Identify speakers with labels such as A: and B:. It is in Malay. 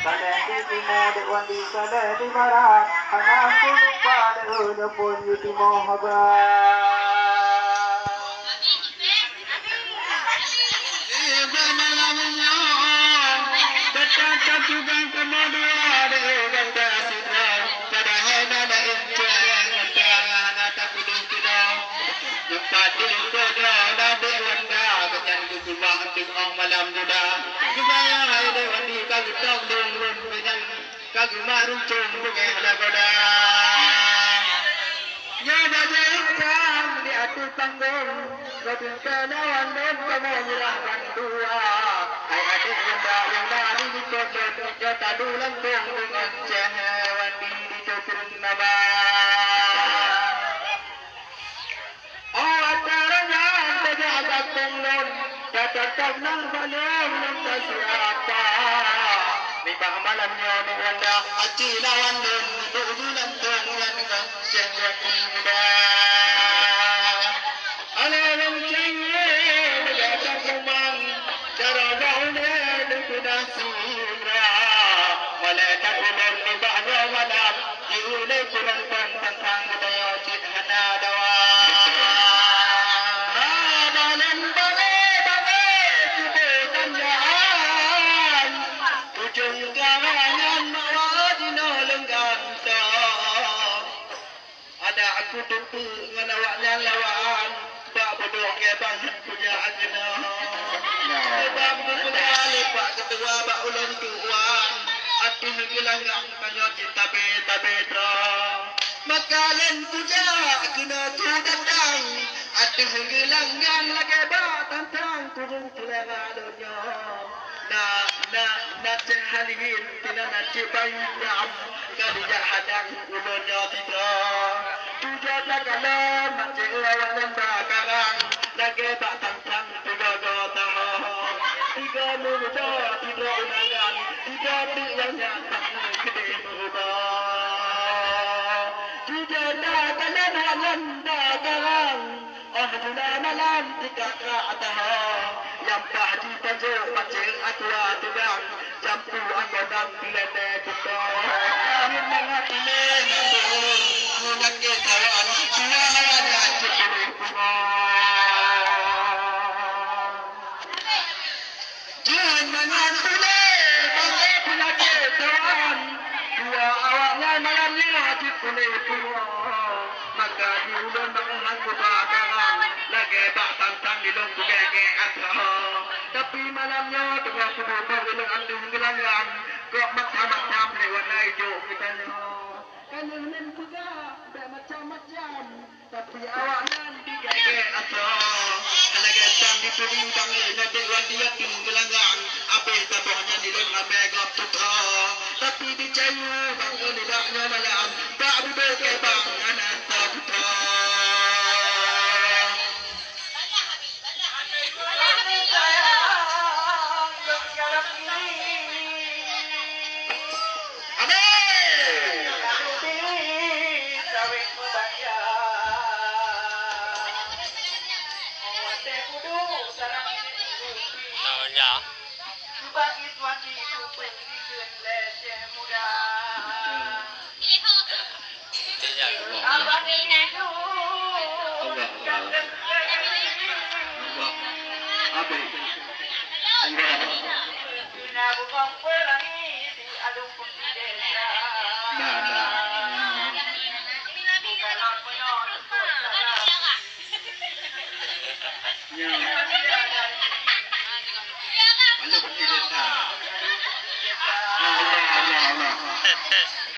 A: Kalian di timur, dewan di kalian di barat. Anakku lupa dahulu pun di timur habar. Betapa juga kedua kata sidra. Padahal nada inca kata nada kudu kudu. Lepas dulu kudu nada wanda kenyan kubah anting ong malam juda. Kubaya hai dewan di kagutong dong dong kenyan kagumarung cung bunga lagoda. Ya bajaran di atas panggung. Kau kenawan dan kamu menyerahkan dua. Hai adik bunda yang lari di kodok. Jata dulang dong dengan cehewan di cokring nama. Oh acaranya terjaga penglon. Jata tenang balong tak siapa. Libah malamnya mewanda. Aci lawan dan dulang dong dengan cehewan muda. Alam cengeng datang memang cara gaulnya dengan surah malaikat umur ibadah malam diulai kurang tentang daya cihana dawa dalam balai ciputan jalan ujung karangan mawadina lenggang ada aku tutu nganawaknya lawan tak bodoh ke bang punya agena bang punya lepak ketua bak ulun tuan ati hilang tanya cinta beta beta makalan puja kena tu datang ati hilang lagi bak tantang turun tulang adonya na cehalihin tina na cibayam kadijak hadang ulunnya titra tujuh tagalan macam lawan yang bakarang lagi bak tantang tiga gota tiga muda tiga unangan tiga yang nyata gede muda tujuh tagalan halan bakarang sudah malam tiga kata yang padi tajuk macam atua tugang jampu angodang pilene kita ini mengerti menandung mudah ketawan dua hanya cukup jangan mengerti bangga pula ketawan dua awaknya malamnya cukup maka diulun bangunan kebakaran lagi bak tantang di lung kugege asal tapi malamnya tengah subuh berulung andung gelangan kok macam-macam lewat hijau kita kanan juga ada macam-macam tapi awaknya digege asal lagi tang dipering bangun dewan dia gelangan apa tabahnya di lung amega tuta tapi dicayu bangun lidahnya malam tak duduk ke bang anak tuta